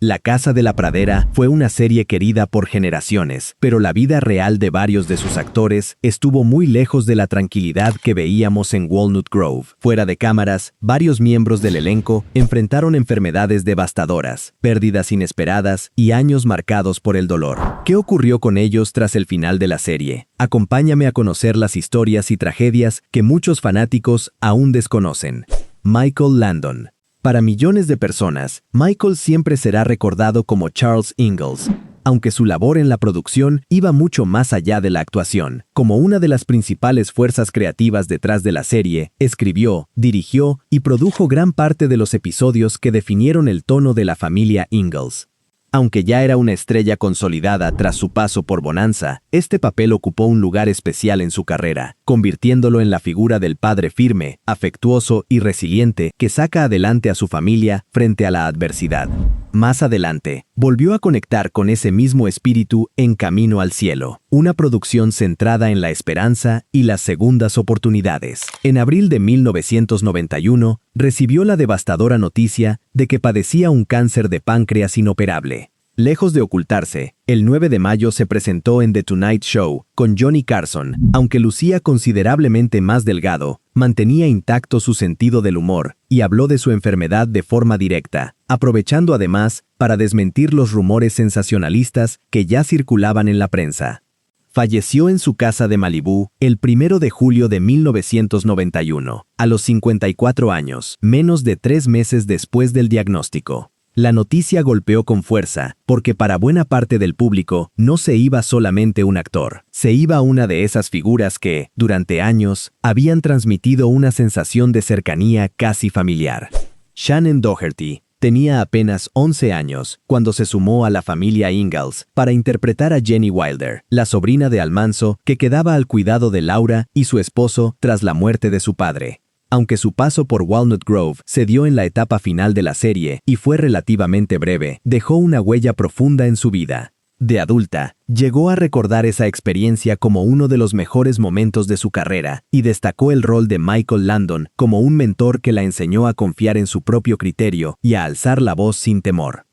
La Casa de la Pradera fue una serie querida por generaciones, pero la vida real de varios de sus actores estuvo muy lejos de la tranquilidad que veíamos en Walnut Grove. Fuera de cámaras, varios miembros del elenco enfrentaron enfermedades devastadoras, pérdidas inesperadas y años marcados por el dolor. ¿Qué ocurrió con ellos tras el final de la serie? Acompáñame a conocer las historias y tragedias que muchos fanáticos aún desconocen. Michael Landon. Para millones de personas, Michael siempre será recordado como Charles Ingalls, aunque su labor en la producción iba mucho más allá de la actuación. Como una de las principales fuerzas creativas detrás de la serie, escribió, dirigió y produjo gran parte de los episodios que definieron el tono de la familia Ingalls. Aunque ya era una estrella consolidada tras su paso por Bonanza, este papel ocupó un lugar especial en su carrera, convirtiéndolo en la figura del padre firme, afectuoso y resiliente que saca adelante a su familia frente a la adversidad. Más adelante, volvió a conectar con ese mismo espíritu en Camino al Cielo, una producción centrada en la esperanza y las segundas oportunidades. En abril de 1991, recibió la devastadora noticia de que padecía un cáncer de páncreas inoperable. Lejos de ocultarse, el 9 de mayo se presentó en The Tonight Show con Johnny Carson. Aunque lucía considerablemente más delgado, mantenía intacto su sentido del humor y habló de su enfermedad de forma directa, aprovechando además para desmentir los rumores sensacionalistas que ya circulaban en la prensa. Falleció en su casa de Malibú el 1 de julio de 1991, a los 54 años, menos de 3 meses después del diagnóstico. La noticia golpeó con fuerza, porque para buena parte del público no se iba solamente un actor, se iba una de esas figuras que, durante años, habían transmitido una sensación de cercanía casi familiar. Shannen Doherty tenía apenas 11 años cuando se sumó a la familia Ingalls para interpretar a Jenny Wilder, la sobrina de Almanzo que quedaba al cuidado de Laura y su esposo tras la muerte de su padre. Aunque su paso por Walnut Grove se dio en la etapa final de la serie y fue relativamente breve, dejó una huella profunda en su vida. De adulta, llegó a recordar esa experiencia como uno de los mejores momentos de su carrera y destacó el rol de Michael Landon como un mentor que la enseñó a confiar en su propio criterio y a alzar la voz sin temor.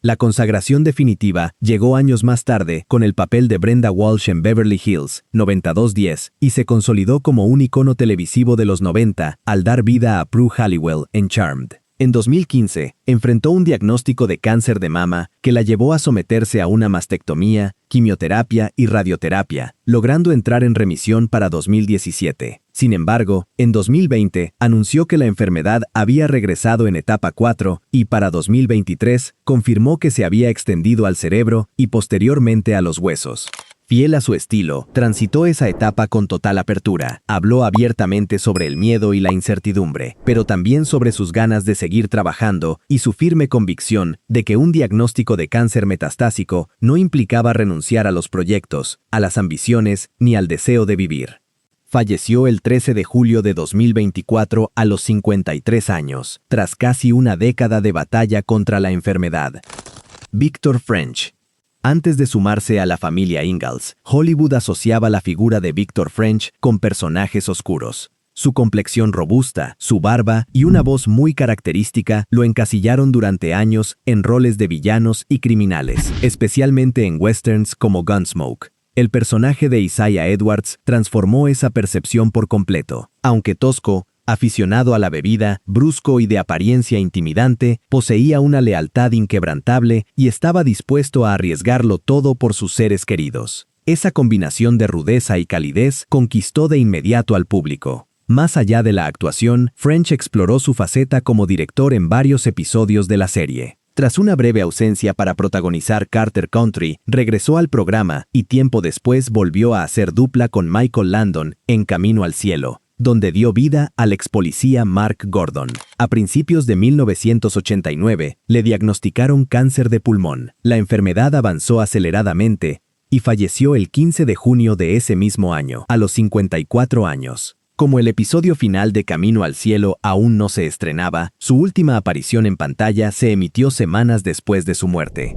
La consagración definitiva llegó años más tarde con el papel de Brenda Walsh en Beverly Hills 90210 y se consolidó como un icono televisivo de los 90 al dar vida a Prue Halliwell en Charmed. En 2015, enfrentó un diagnóstico de cáncer de mama que la llevó a someterse a una mastectomía, quimioterapia y radioterapia, logrando entrar en remisión para 2017. Sin embargo, en 2020 anunció que la enfermedad había regresado en etapa 4 y para 2023 confirmó que se había extendido al cerebro y posteriormente a los huesos. Fiel a su estilo, transitó esa etapa con total apertura. Habló abiertamente sobre el miedo y la incertidumbre, pero también sobre sus ganas de seguir trabajando y su firme convicción de que un diagnóstico de cáncer metastásico no implicaba renunciar a los proyectos, a las ambiciones ni al deseo de vivir. Falleció el 13 de julio de 2024 a los 53 años, tras casi una década de batalla contra la enfermedad. Victor French. Antes de sumarse a la familia Ingalls, Hollywood asociaba la figura de Victor French con personajes oscuros. Su complexión robusta, su barba y una voz muy característica lo encasillaron durante años en roles de villanos y criminales, especialmente en westerns como Gunsmoke. El personaje de Isaiah Edwards transformó esa percepción por completo. Aunque tosco, aficionado a la bebida, brusco y de apariencia intimidante, poseía una lealtad inquebrantable y estaba dispuesto a arriesgarlo todo por sus seres queridos. Esa combinación de rudeza y calidez conquistó de inmediato al público. Más allá de la actuación, French exploró su faceta como director en varios episodios de la serie. Tras una breve ausencia para protagonizar Carter Country, regresó al programa y tiempo después volvió a hacer dupla con Michael Landon en Camino al Cielo, donde dio vida al ex policía Mark Gordon. A principios de 1989, le diagnosticaron cáncer de pulmón. La enfermedad avanzó aceleradamente y falleció el 15 de junio de ese mismo año, a los 54 años. Como el episodio final de Camino al Cielo aún no se estrenaba, su última aparición en pantalla se emitió semanas después de su muerte.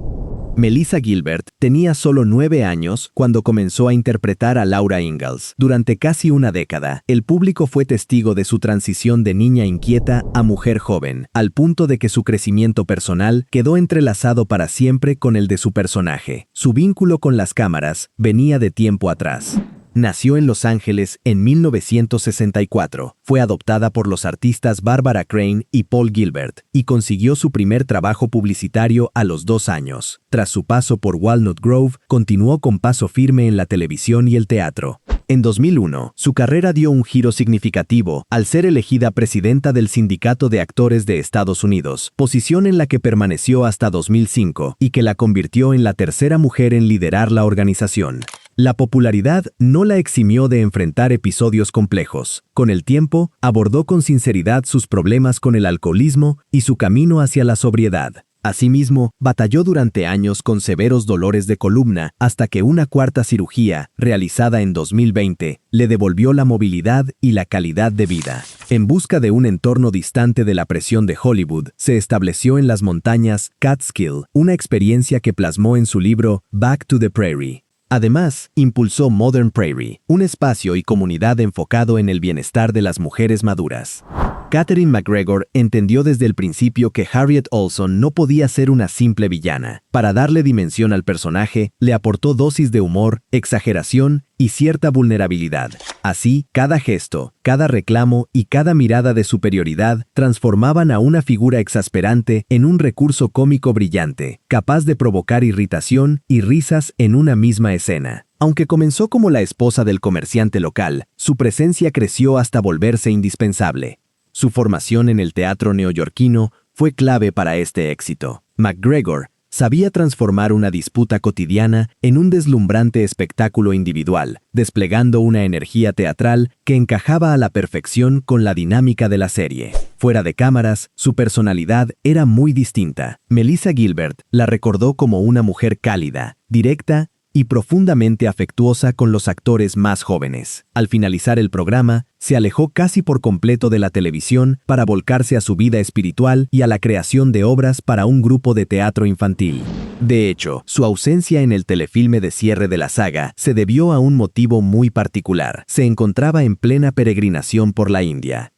Melissa Gilbert tenía solo 9 años cuando comenzó a interpretar a Laura Ingalls. Durante casi una década, el público fue testigo de su transición de niña inquieta a mujer joven, al punto de que su crecimiento personal quedó entrelazado para siempre con el de su personaje. Su vínculo con las cámaras venía de tiempo atrás. Nació en Los Ángeles en 1964. Fue adoptada por los artistas Barbara Crane y Paul Gilbert y consiguió su primer trabajo publicitario a los 2 años. Tras su paso por Walnut Grove, continuó con paso firme en la televisión y el teatro. En 2001, su carrera dio un giro significativo al ser elegida presidenta del Sindicato de Actores de Estados Unidos, posición en la que permaneció hasta 2005 y que la convirtió en la tercera mujer en liderar la organización. La popularidad no la eximió de enfrentar episodios complejos. Con el tiempo, abordó con sinceridad sus problemas con el alcoholismo y su camino hacia la sobriedad. Asimismo, batalló durante años con severos dolores de columna hasta que una cuarta cirugía, realizada en 2020, le devolvió la movilidad y la calidad de vida. En busca de un entorno distante de la presión de Hollywood, se estableció en las montañas Catskill, una experiencia que plasmó en su libro Back to the Prairie. Además, impulsó Modern Prairie, un espacio y comunidad enfocado en el bienestar de las mujeres maduras. Katherine McGregor entendió desde el principio que Harriet Olson no podía ser una simple villana. Para darle dimensión al personaje, le aportó dosis de humor, exageración y cierta vulnerabilidad. Así, cada gesto, cada reclamo y cada mirada de superioridad transformaban a una figura exasperante en un recurso cómico brillante, capaz de provocar irritación y risas en una misma escena. Aunque comenzó como la esposa del comerciante local, su presencia creció hasta volverse indispensable. Su formación en el teatro neoyorquino fue clave para este éxito. McGregor sabía transformar una disputa cotidiana en un deslumbrante espectáculo individual, desplegando una energía teatral que encajaba a la perfección con la dinámica de la serie. Fuera de cámaras, su personalidad era muy distinta. Melissa Gilbert la recordó como una mujer cálida, directa y profundamente afectuosa con los actores más jóvenes. Al finalizar el programa, se alejó casi por completo de la televisión para volcarse a su vida espiritual y a la creación de obras para un grupo de teatro infantil. De hecho, su ausencia en el telefilme de cierre de la saga se debió a un motivo muy particular. Se encontraba en plena peregrinación por la India.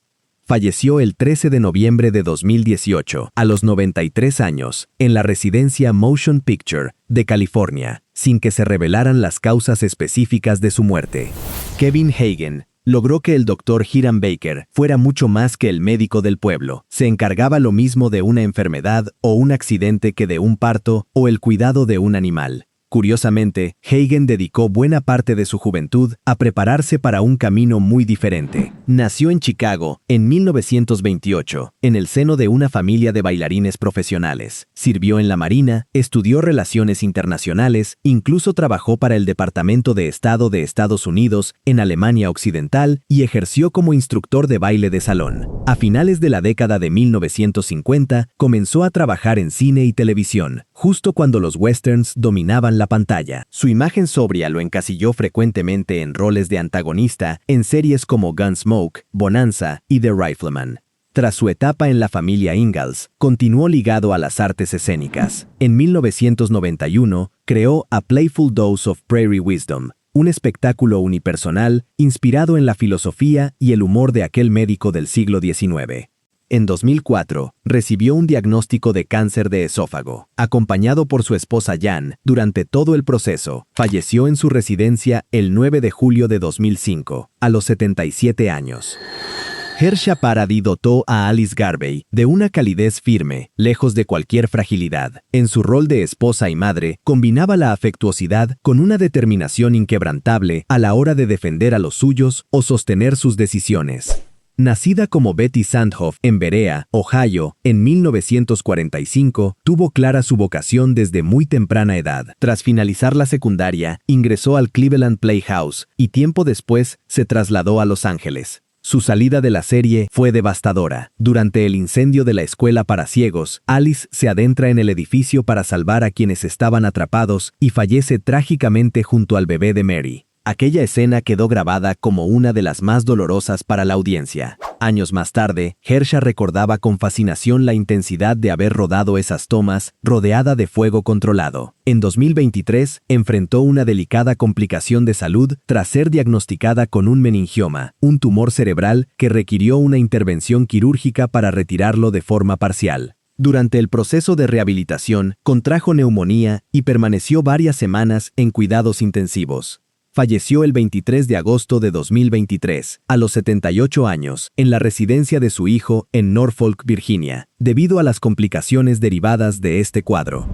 Falleció el 13 de noviembre de 2018, a los 93 años, en la residencia Motion Picture de California, sin que se revelaran las causas específicas de su muerte. Kevin Hagen logró que el Dr. Hiram Baker fuera mucho más que el médico del pueblo. Se encargaba lo mismo de una enfermedad o un accidente que de un parto o el cuidado de un animal. Curiosamente, Hagen dedicó buena parte de su juventud a prepararse para un camino muy diferente. Nació en Chicago en 1928, en el seno de una familia de bailarines profesionales. Sirvió en la Marina, estudió relaciones internacionales, incluso trabajó para el Departamento de Estado de Estados Unidos en Alemania Occidental y ejerció como instructor de baile de salón. A finales de la década de 1950, comenzó a trabajar en cine y televisión, justo cuando los westerns dominaban la pantalla. Su imagen sobria lo encasilló frecuentemente en roles de antagonista en series como Gunsmoke, Bonanza y The Rifleman. Tras su etapa en la familia Ingalls, continuó ligado a las artes escénicas. En 1991, creó A Playful Dose of Prairie Wisdom, un espectáculo unipersonal inspirado en la filosofía y el humor de aquel médico del siglo XIX. En 2004, recibió un diagnóstico de cáncer de esófago. Acompañado por su esposa Jan, durante todo el proceso, falleció en su residencia el 9 de julio de 2005, a los 77 años. Saoirse Paradis dotó a Alice Garvey de una calidez firme, lejos de cualquier fragilidad. En su rol de esposa y madre, combinaba la afectuosidad con una determinación inquebrantable a la hora de defender a los suyos o sostener sus decisiones. Nacida como Betty Sandhoff en Berea, Ohio, en 1945, tuvo clara su vocación desde muy temprana edad. Tras finalizar la secundaria, ingresó al Cleveland Playhouse y tiempo después se trasladó a Los Ángeles. Su salida de la serie fue devastadora. Durante el incendio de la escuela para ciegos, Alice se adentra en el edificio para salvar a quienes estaban atrapados y fallece trágicamente junto al bebé de Mary. Aquella escena quedó grabada como una de las más dolorosas para la audiencia. Años más tarde, Hersha recordaba con fascinación la intensidad de haber rodado esas tomas, rodeada de fuego controlado. En 2023, enfrentó una delicada complicación de salud tras ser diagnosticada con un meningioma, un tumor cerebral que requirió una intervención quirúrgica para retirarlo de forma parcial. Durante el proceso de rehabilitación, contrajo neumonía y permaneció varias semanas en cuidados intensivos. Falleció el 23 de agosto de 2023, a los 78 años, en la residencia de su hijo en Norfolk, Virginia, debido a las complicaciones derivadas de este cuadro.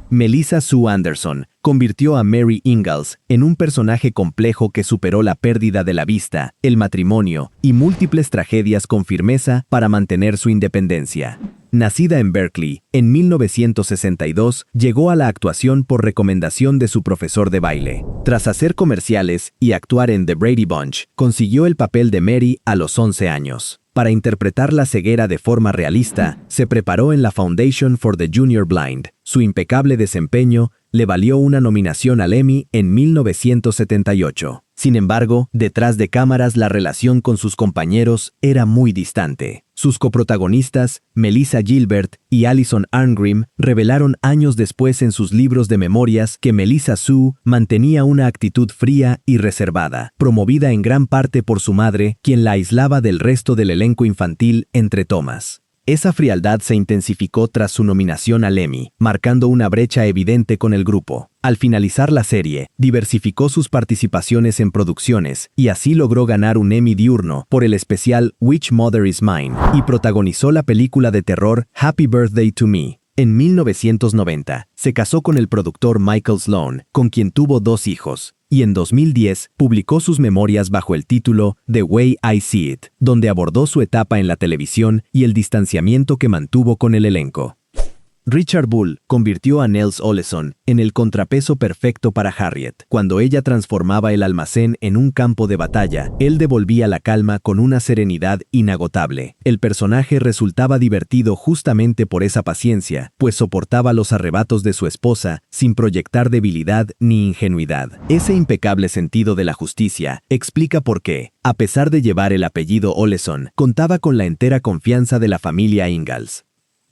Melissa Sue Anderson convirtió a Mary Ingalls en un personaje complejo que superó la pérdida de la vista, el matrimonio y múltiples tragedias con firmeza para mantener su independencia. Nacida en Berkeley, en 1962, llegó a la actuación por recomendación de su profesor de baile. Tras hacer comerciales y actuar en The Brady Bunch, consiguió el papel de Mary a los 11 años. Para interpretar la ceguera de forma realista, se preparó en la Foundation for the Junior Blind. Su impecable desempeño le valió una nominación al Emmy en 1978. Sin embargo, detrás de cámaras la relación con sus compañeros era muy distante. Sus coprotagonistas, Melissa Gilbert y Alison Arngrim, revelaron años después en sus libros de memorias que Melissa Sue mantenía una actitud fría y reservada, promovida en gran parte por su madre, quien la aislaba del resto del elenco infantil entre tomas. Esa frialdad se intensificó tras su nominación al Emmy, marcando una brecha evidente con el grupo. Al finalizar la serie, diversificó sus participaciones en producciones y así logró ganar un Emmy diurno por el especial Which Mother Is Mine y protagonizó la película de terror Happy Birthday to Me. En 1990, se casó con el productor Michael Sloan, con quien tuvo 2 hijos, y en 2010 publicó sus memorias bajo el título The Way I See It, donde abordó su etapa en la televisión y el distanciamiento que mantuvo con el elenco. Richard Bull convirtió a Nels Oleson en el contrapeso perfecto para Harriet. Cuando ella transformaba el almacén en un campo de batalla, él devolvía la calma con una serenidad inagotable. El personaje resultaba divertido justamente por esa paciencia, pues soportaba los arrebatos de su esposa sin proyectar debilidad ni ingenuidad. Ese impecable sentido de la justicia explica por qué, a pesar de llevar el apellido Oleson, contaba con la entera confianza de la familia Ingalls.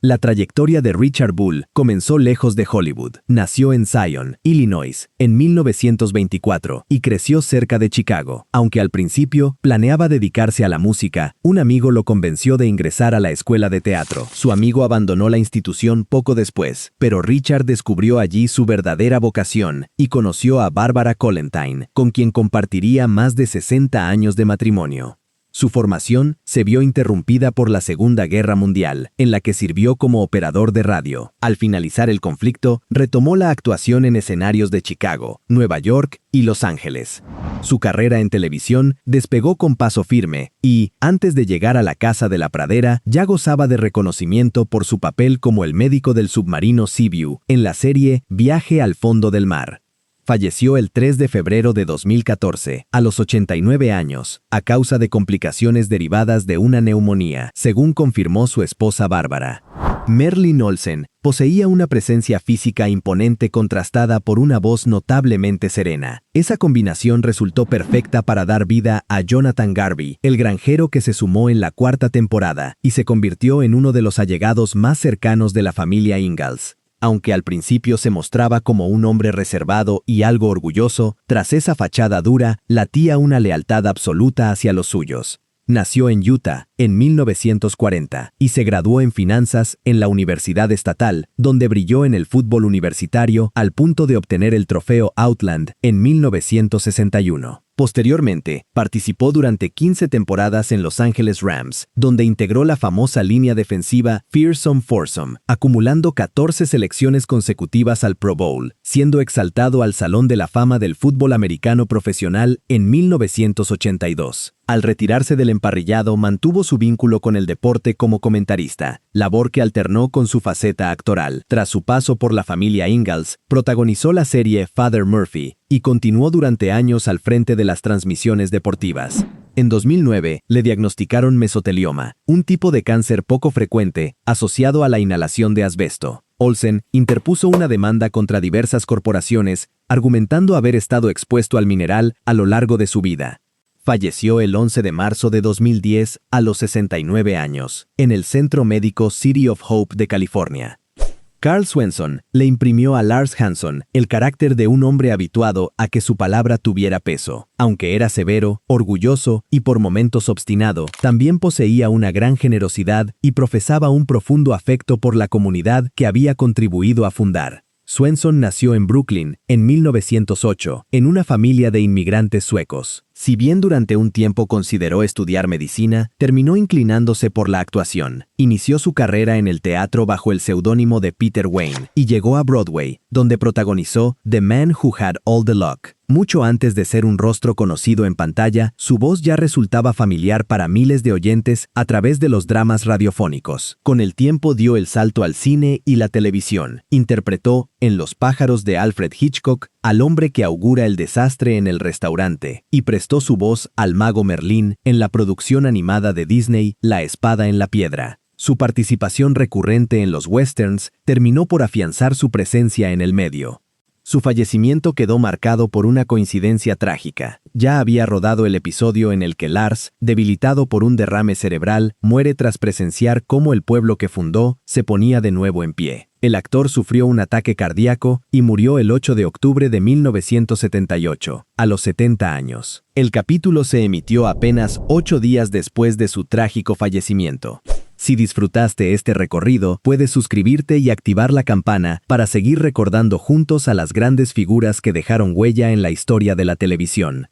La trayectoria de Richard Bull comenzó lejos de Hollywood. Nació en Zion, Illinois, en 1924 y creció cerca de Chicago. Aunque al principio planeaba dedicarse a la música, un amigo lo convenció de ingresar a la escuela de teatro. Su amigo abandonó la institución poco después, pero Richard descubrió allí su verdadera vocación y conoció a Barbara Collentine, con quien compartiría más de 60 años de matrimonio. Su formación se vio interrumpida por la Segunda Guerra Mundial, en la que sirvió como operador de radio. Al finalizar el conflicto, retomó la actuación en escenarios de Chicago, Nueva York y Los Ángeles. Su carrera en televisión despegó con paso firme y, antes de llegar a La Casa de la Pradera, ya gozaba de reconocimiento por su papel como el médico del submarino Seaview en la serie Viaje al fondo del mar. Falleció el 3 de febrero de 2014, a los 89 años, a causa de complicaciones derivadas de una neumonía, según confirmó su esposa Bárbara. Merlin Olsen poseía una presencia física imponente contrastada por una voz notablemente serena. Esa combinación resultó perfecta para dar vida a Jonathan Garvey, el granjero que se sumó en la 4ª temporada y se convirtió en uno de los allegados más cercanos de la familia Ingalls. Aunque al principio se mostraba como un hombre reservado y algo orgulloso, tras esa fachada dura, latía una lealtad absoluta hacia los suyos. Nació en Utah en 1940 y se graduó en finanzas en la Universidad Estatal, donde brilló en el fútbol universitario al punto de obtener el trofeo Outland en 1961. Posteriormente, participó durante 15 temporadas en Los Ángeles Rams, donde integró la famosa línea defensiva Fearsome Foursome, acumulando 14 selecciones consecutivas al Pro Bowl, siendo exaltado al Salón de la Fama del Fútbol Americano Profesional en 1982. Al retirarse del emparrillado, mantuvo su vínculo con el deporte como comentarista, labor que alternó con su faceta actoral. Tras su paso por la familia Ingalls, protagonizó la serie Father Murphy y continuó durante años al frente de las transmisiones deportivas. En 2009, le diagnosticaron mesotelioma, un tipo de cáncer poco frecuente asociado a la inhalación de asbesto. Olsen interpuso una demanda contra diversas corporaciones, argumentando haber estado expuesto al mineral a lo largo de su vida. Falleció el 11 de marzo de 2010 a los 69 años, en el Centro Médico City of Hope de California. Karl Swenson le imprimió a Lars Hanson el carácter de un hombre habituado a que su palabra tuviera peso. Aunque era severo, orgulloso y por momentos obstinado, también poseía una gran generosidad y profesaba un profundo afecto por la comunidad que había contribuido a fundar. Swenson nació en Brooklyn en 1908, en una familia de inmigrantes suecos. Si bien durante un tiempo consideró estudiar medicina, terminó inclinándose por la actuación. Inició su carrera en el teatro bajo el seudónimo de Peter Wayne y llegó a Broadway, donde protagonizó The Man Who Had All the Luck. Mucho antes de ser un rostro conocido en pantalla, su voz ya resultaba familiar para miles de oyentes a través de los dramas radiofónicos. Con el tiempo dio el salto al cine y la televisión. Interpretó, en Los pájaros de Alfred Hitchcock, al hombre que augura el desastre en el restaurante, y prestó su voz al mago Merlín en la producción animada de Disney, La espada en la piedra. Su participación recurrente en los westerns terminó por afianzar su presencia en el medio. Su fallecimiento quedó marcado por una coincidencia trágica. Ya había rodado el episodio en el que Lars, debilitado por un derrame cerebral, muere tras presenciar cómo el pueblo que fundó se ponía de nuevo en pie. El actor sufrió un ataque cardíaco y murió el 8 de octubre de 1978, a los 70 años. El capítulo se emitió apenas 8 días después de su trágico fallecimiento. Si disfrutaste este recorrido, puedes suscribirte y activar la campana para seguir recordando juntos a las grandes figuras que dejaron huella en la historia de la televisión.